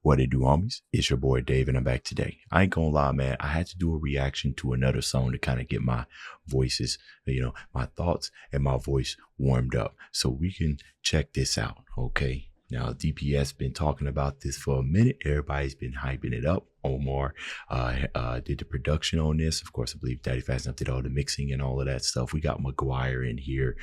What it do, homies? It's your boy Dave, and I'm back today. I ain't gonna lie, man. I had to do a reaction to another song to kind of get my voices, my thoughts and my voice warmed up, so we can check this out. Okay. Now, DPS been talking about this for a minute. Everybody's been hyping it up. Omar did the production on this. Of course, I believe Daddyphatsnaps did all the mixing and all of that stuff. We got McGwire in here.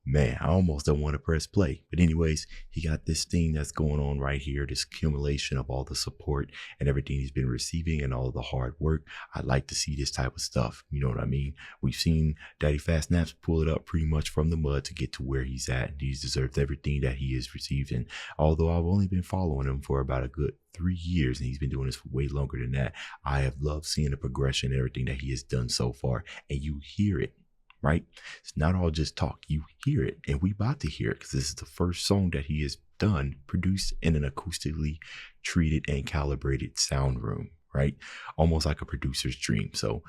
Man, I almost don't want to press play. But anyways, he got this thing that's going on right here, this accumulation of all the support and everything he's been receiving and all the hard work. I'd like to see this type of stuff. You know what I mean? We've seen Daddyphatsnaps pull it up pretty much from the mud to get to where he's at. He's deserved everything that he has received. And although I've only been following him for about a good 3 years, and he's been doing this for way longer than that, I have loved seeing the progression and everything that he has done so far. And you hear it. Right? It's not all just talk. You hear it, and we about to hear it because this is the first song that he has done, produced in an acoustically treated and calibrated sound room, right? Almost like a producer's dream. So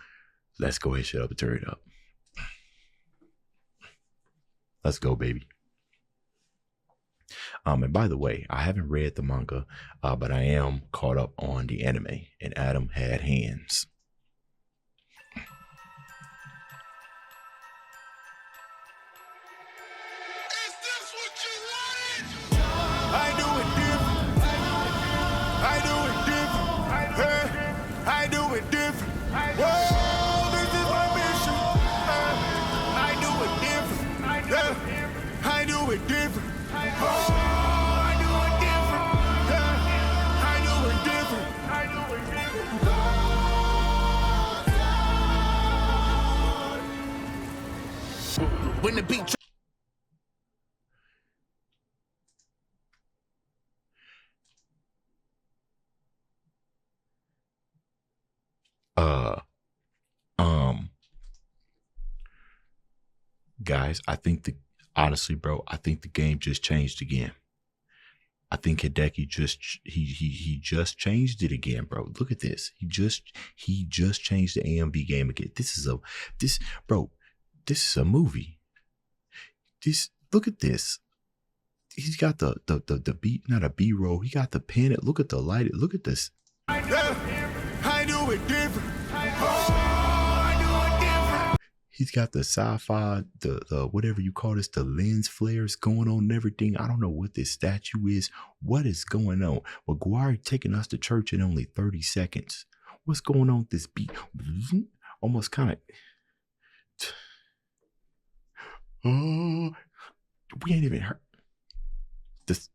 let's go ahead, shut up and turn it up. Let's go, baby. And by the way, I haven't read the manga, but I am caught up on the anime, and Adam had hands. When the beat guys, honestly, bro, I think the game just changed again. I think Hideki he just changed it again, bro. Look at this. He just changed the AMV game again. This is a movie. Look at this. He's got the beat, not a B-roll. He got the pen. Look at the light. Look at this. I do it different. He's got the sci-fi, the whatever you call this, the lens flares going on and everything. I don't know what this statue is. What is going on? McGwire taking us to church in only 30 seconds. What's going on with this beat? Almost kind of. We ain't even heard this.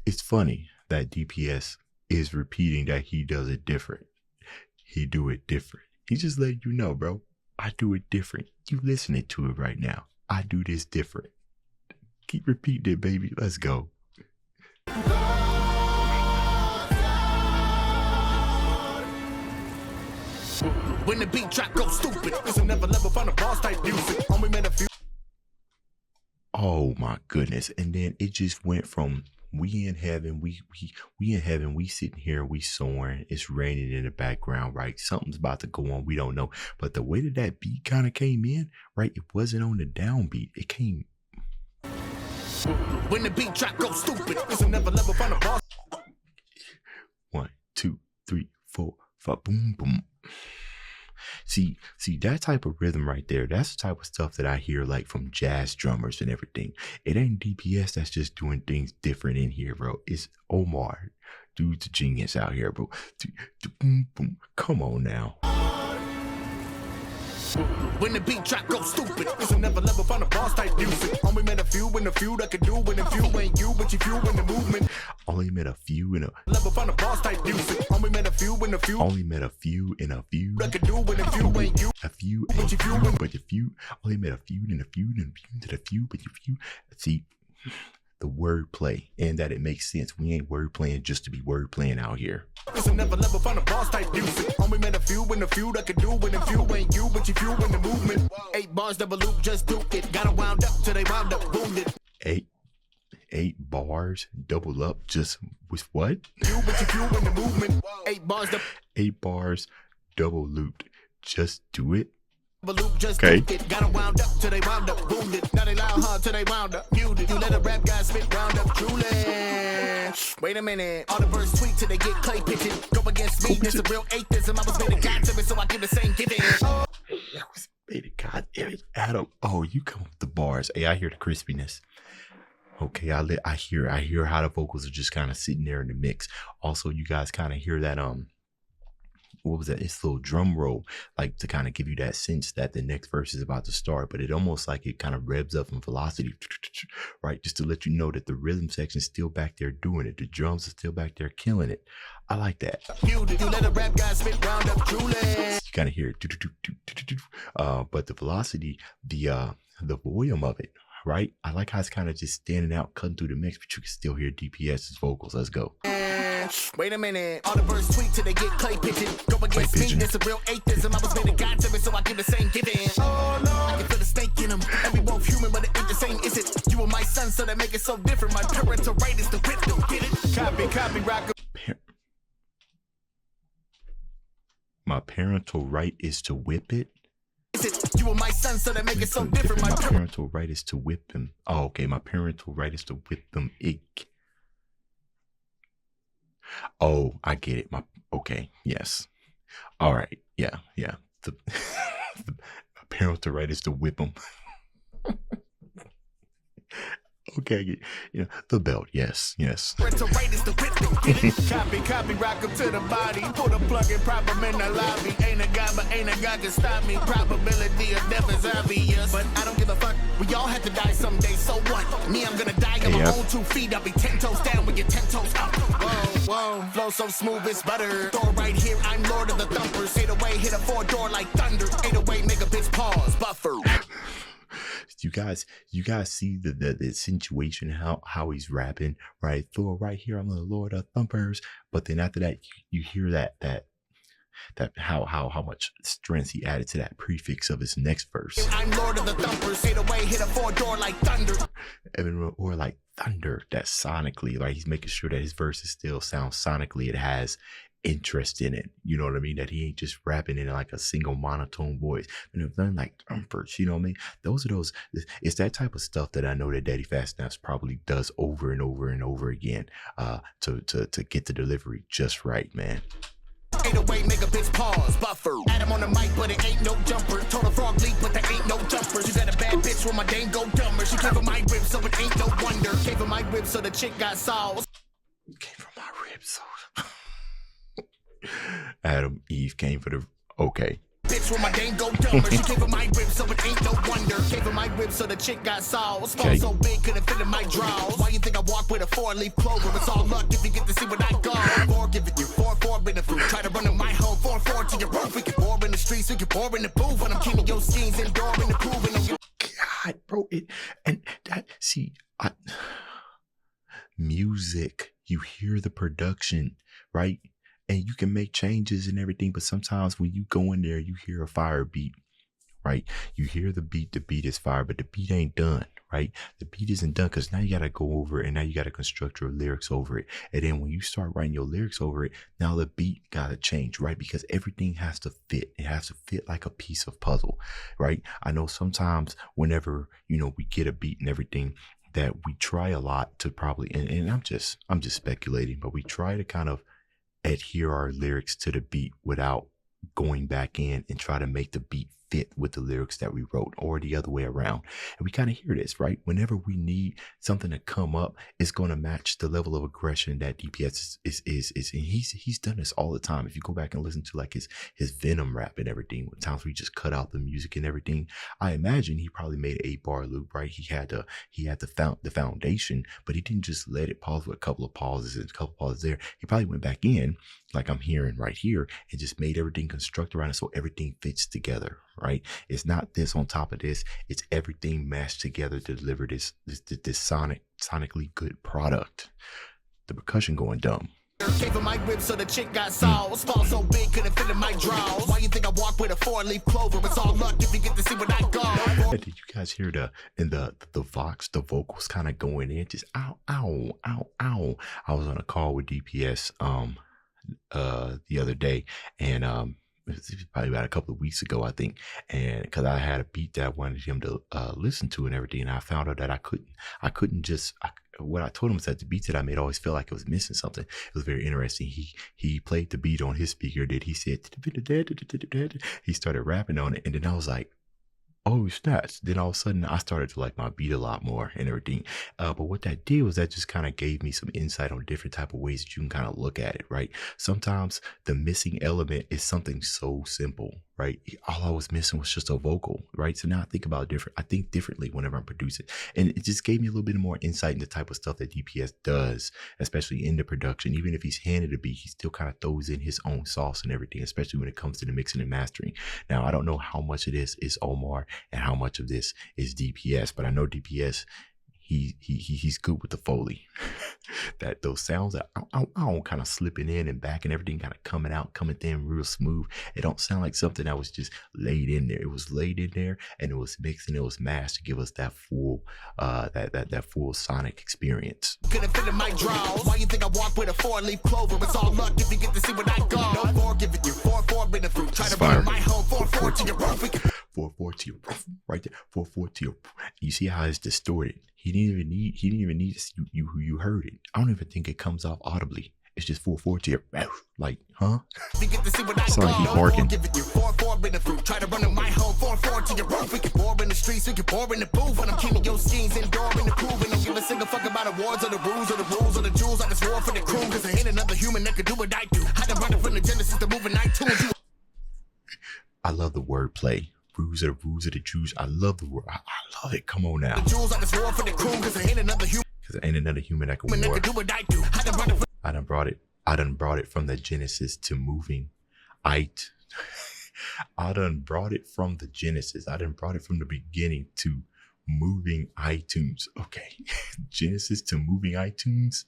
It's funny that DPS is repeating that he does it different. He do it different. He just letting you know, bro. I do it different. You listening to it right now. I do this different. Keep repeating it, baby. Let's go. When the beat track goes stupid, it's a never level find a boss type music. Only made a few. Oh my goodness. And then it just went from we in heaven, we in heaven, we sitting here, we soaring, it's raining in the background, right? Something's about to go on, we don't know. But the way that beat kind of came in, right? It wasn't on the downbeat. It came. When the beat track goes stupid, it's a never level find a boss. 1, 2, 3, 4, 5, boom, boom. See that type of rhythm right there, that's the type of stuff that I hear like from jazz drummers and everything. It ain't DPS that's just doing things different in here, bro. It's Omar. Dude's a genius out here, bro. Boom, boom. Come on now. When the beat track goes stupid, it's a never level find a boss type music. Only met a few in a few that could do when a few ain't you, but you few in the movement. Only met a few in a level find a boss type music. Only met a few in a few. Only met a few in a few that could do when a few ain't you. A few ain't you, but a few. Only met a few and a few and a few to the few, but you few. See the word play and that it makes sense. We ain't word playing just to be word playing out here. It's a never level find a boss type music. Only met a few in a few that could do when a few ain't you, but you few in the movement. 8 bars double loop, just do it. Gotta wound up till they wound up wounded. 8 bars double up just with what? You, but you few in the movement. 8 bars 8 bars double looped. Just do it. Loop just Okay. it. Got 'em wound up till they wound up, boomed it. Now they loud hard till they wound up, muted. You let a rap guy spit round up, truly. Wait a minute, all the birds tweet till they get clay pigeon. Go against me, this a real atheism. I was made a god to me, so I give the same giving. That was made God damn it, Adam. Oh, you come with the bars. Hey, I hear the crispiness. Okay, I hear how the vocals are just kind of sitting there in the mix. Also, you guys kind of hear that what was that? It's a little drum roll, like to kind of give you that sense that the next verse is about to start, but it almost like it kind of revs up in velocity, right? Just to let you know that the rhythm section is still back there doing it. The drums are still back there killing it. I like that. You let a rap guy spit round up, truly. You kind of hear it, but the velocity, the volume of it, right? I like how it's kind of just standing out, cutting through the mix, but you can still hear DPS's vocals. Let's go. Wait a minute, all the birds tweet till they get clay pigeon. Go against me, this a real atheism. I was made a god to me, so I give the same giving. Oh no, I can feel the snake in them. And we both human, but it ain't the same, is it? You and my son, so that make it so different. My parental right is the whip, don't get it? Copy, rock. My parental right is to whip it. Is it? You and my son, so that make it so different. My parental right is to whip them. Oh, okay. My parental right is to whip them. Oh, I get it. Okay. Yes. All right. Yeah. The parental right is to whip them. Okay, the belt. Yes. Parental right is the whip, don't get it? Copy, rock up to the body. Put a plug and prop him in the lobby. Ain't a guy, but ain't a guy can stop me. Probability of death is obvious, but I don't give a fuck. We all have to die someday, so what? Me, I'm gonna die on my own 2 feet. I'll be 10 toes down with your 10 toes up. Whoa, flow so smooth it's butter. Door right here, I'm lord of the thumpers. 808, hit a 4-door like thunder. 808, make a bitch pause, buffer. You guys see the situation, how he's rapping, right? Thor right here, I'm the Lord of Thumpers. But then after that, you hear that how much strength he added to that prefix of his next verse. I'm Lord of the Thumpers, 808, hit a 4-door like thunder. Or like thunder, that sonically, like he's making sure that his verses still sound sonically, it has interest in it, you know what I mean, that he ain't just rapping in like a single monotone voice, and it's nothing like thumpers, you know what I mean. It's that type of stuff that I know that Daddyphatsnaps probably does over and over and over again to get the delivery just right, man. 808, make a bitch pause, buffer. Adam on the mic, but it ain't no jumper. Told a frog leap, but there ain't no jumper. She got a bad bitch with my dame go dumber. She came from my ribs, so it ain't no wonder. Came from my ribs, so the chick got sauce. Came from my ribs, so Adam, Eve came for the okay. Bitch with my dame go dumber. She came from my ribs, so it ain't no wonder. Came from my ribs, so the chick got sauce. Small so big, couldn't fit in my drawers. Why you think I walk with a 4-leaf clover? It's all luck if you get to see what I got. 4 giving you 4 in the fruit. Try to run in my home 4 to your roof. We can pour in the streets, we can pour in the booth. And I'm keeping your schemes indoor in the pool. God, bro, music, you hear the production, right? And you can make changes and everything, but sometimes when you go in there, you hear a fire beat, right? You hear the beat is fire, but the beat ain't done, right? The beat isn't done because now you got to go over it and now you got to construct your lyrics over it. And then when you start writing your lyrics over it, now the beat got to change, right? Because everything has to fit. It has to fit like a piece of puzzle, right? I know sometimes whenever, we get a beat and everything, that we try a lot to probably, and I'm just speculating, but we try to kind of adhere our lyrics to the beat without going back in and try to make the beat fit with the lyrics that we wrote, or the other way around. And we kind of hear this, right? Whenever we need something to come up, it's going to match the level of aggression that DPS is. And he's done this all the time. If you go back and listen to like his Venom rap and everything, with times where he just cut out the music and everything, I imagine he probably made an 8-bar loop, right? He had the foundation, but he didn't just let it pause with a couple of pauses and a couple of pauses there. He probably went back in, like I'm hearing right here, and just made everything construct around it so everything fits together, right? It's not this on top of this, it's everything mashed together to deliver this sonically good product. The percussion going dumb. Came from my ribs, so the chick got sauce. Small so big, couldn't fit in my drawers. Why you think I walk with a 4-leaf clover? It's all luck if you get to see what I got. Did you guys hear the vocals kind of going in, just ow, ow, ow, ow. I was on a call with DPS the other day, and was probably about a couple of weeks ago, I think. And because I had a beat that I wanted him to listen to and everything, and I found out that I couldn't just. What I told him was that the beats that I made always felt like it was missing something. It was very interesting. He played the beat on his speaker. He said he started rapping on it, and then I was like, oh snaps. Then all of a sudden I started to like my beat a lot more and everything. But what that did was that just kind of gave me some insight on different type of ways that you can kind of look at it, right? Sometimes the missing element is something so simple, right? All I was missing was just a vocal, right? So now I think differently whenever I'm producing. And it just gave me a little bit more insight into the type of stuff that DPS does, especially in the production. Even if he's handed a beat, he still kind of throws in his own sauce and everything, especially when it comes to the mixing and mastering. Now, I don't know how much of this is Omar and how much of this is DPS, but I know DPS, he's good with the Foley. That those sounds that I don't kind of slipping in and back and everything kind of coming in real smooth. It don't sound like something that was just laid in there. It was laid in there and it was mixed and it was mashed to give us that full that full sonic experience. Couldn't fit in my drawers. Why you think I walk with a 4-leaf clover? It's all luck if you get to see what I got. No more giving you 4-4 been through. Try to run my home 4-4 to your roof. 4-4 to your roof. Right there. 4-4 to your roof. You see how it's distorted. He didn't even need you heard it. I don't even think it comes off audibly. It's just 4-4 to your mouth. Like, huh? It's like he barking. Try to run in my home 4-4 to your roof. We can bore in the streets, we can bore in the booth. And I'm keeping your schemes indoor in the groove. And don't give a single fuck about awards or the rules or the rules or the jewels. I just war for the crew. Cause there ain't another human that could do what I do. I done run it from the Genesis to moving iTunes. I love the wordplay. Rules are the rules of the Jews. I love the word. I love it. Come on now. The jewels I just war for the crew. Cause there ain't another human. Because there ain't another human that can war. Do what I do. I done brought it from the Genesis to moving. I done brought it from the Genesis. I done brought it from the beginning to moving iTunes. Okay. Genesis to moving iTunes.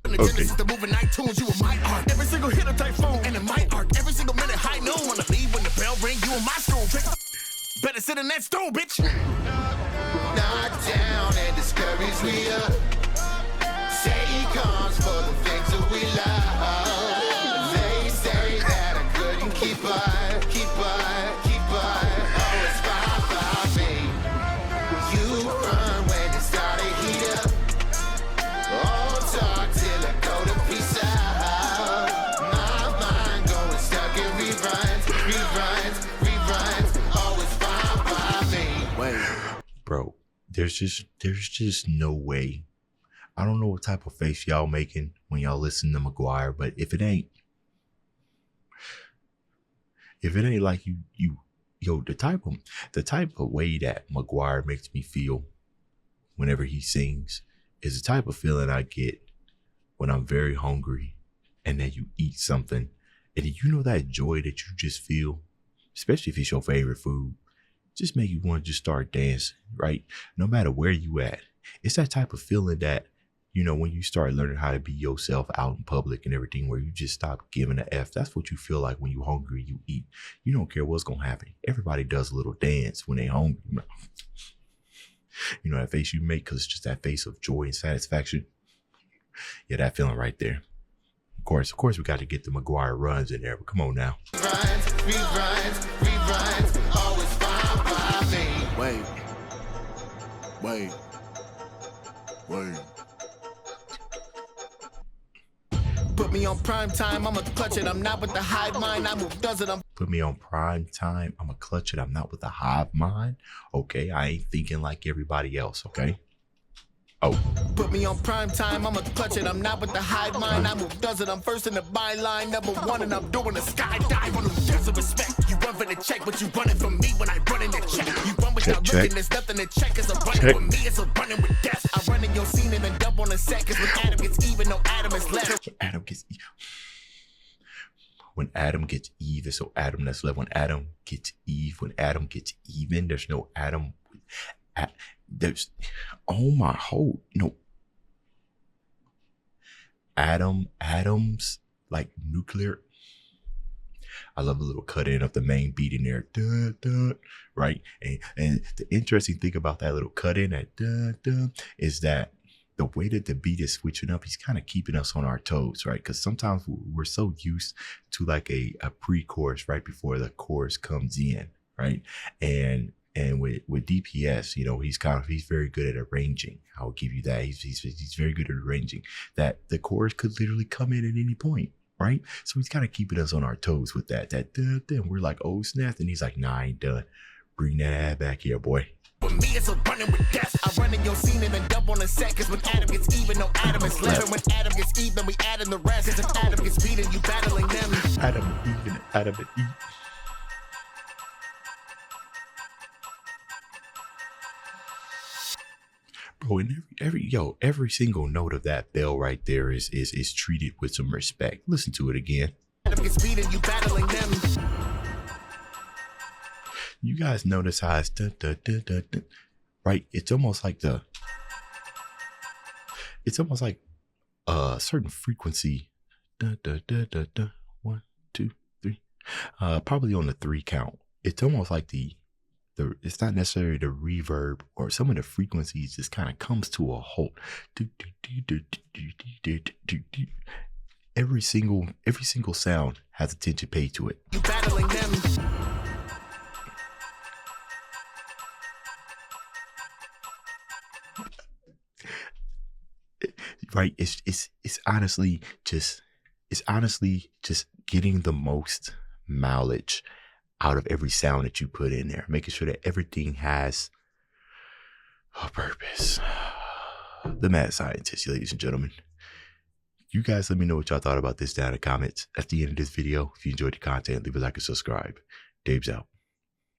Okay. The moving iTunes, you were my art. Every single hit a typhoon and in my art. Every single minute high noon. Wanna leave when the bell ring, you in my school. Better sit in that stool, bitch. Knock down and discourage me up. Say he comes for the things that we love. They say that I couldn't keep up. Oh, it's fine by me. You run when it started heat up. Oh, talk till I go to peace out. My mind going stuck in reruns. Oh, it's fine by me. Wait. Bro, there's just no way. I don't know what type of face y'all making when y'all listen to McGwire, but if it ain't like the type of way that McGwire makes me feel whenever he sings is the type of feeling I get when I'm very hungry and then you eat something and you know that joy that you just feel, especially if it's your favorite food, just make you want to just start dancing, right? No matter where you at. It's that type of feeling that, you know, when you start learning how to be yourself out in public and everything, where you just stop giving a F. That's what you feel like when you're hungry, you eat. You don't care what's going to happen. Everybody does a little dance when they hungry. You know that face you make because it's just that face of joy and satisfaction. Yeah, that feeling right there. Of course, we got to get the McGwire runs in there, but come on now. Reruns, always fine by me. Wait. Put me on prime time, I'ma clutch it. I'm not with the hive mind. I move does it. Put me on prime time, I'ma clutch it. I'm not with the hive mind. Okay, I ain't thinking like everybody else. Okay. Oh. Put me on prime time, I'ma clutch it. I'm not with the hive mind. I move does it. I'm first in the byline, #1, and I'm doing a skydive on who deserves respect. You run for the check, but you running from me when I run in the check. You run without looking, there's nothing to check. It's a running with me, it's a running with death. I run in your scene and then dump on the set. Cause when Adam gets even, no Adam is left. When Adam gets Eve, there's no Adam that's left. When Adam gets Eve, when Adam gets even, there's no Adam. There's, oh my whole, no. Atoms, like nuclear. I love a little cut in of the main beat in there, dun, dun, right? And the interesting thing about that little cut in, that dun, dun, is that the way that the beat is switching up, he's kind of keeping us on our toes, right? Because sometimes we're so used to like a pre-chorus right before the chorus comes in, right? And with DPS, you know, he's very good at arranging. I'll give you that. He's very good at arranging that the chorus could literally come in at any point, right? So he's kind of keeping us on our toes with that. Then we're like, oh snap, and he's like, nah, I ain't done. Bring that ad back here, boy. With me, it's a running with death. I run in your scene and then dump on a set. Cause when Adam gets even, no Adam is left. And when Adam gets even, we add in the rest. Cause if Adam gets beaten, you battling them. Adam even, Adam and Eve. Bro, and every single note of that bell right there is treated with some respect. Listen to it again. Adam gets beaten, you battling them. You guys notice how it's right? It's almost like a certain frequency. 1, 2, 3. Probably on the 3 count. It's almost like it's not necessarily the reverb, or some of the frequencies just kind of comes to a halt. Every single sound has attention paid to it. You battling them. Right? It's honestly just getting the most mileage out of every sound that you put in there, making sure that everything has a purpose. The mad scientist, ladies and gentlemen. You guys let me know what y'all thought about this down in the comments at the end of this video. If you enjoyed the content, leave a like and subscribe. Dave's out.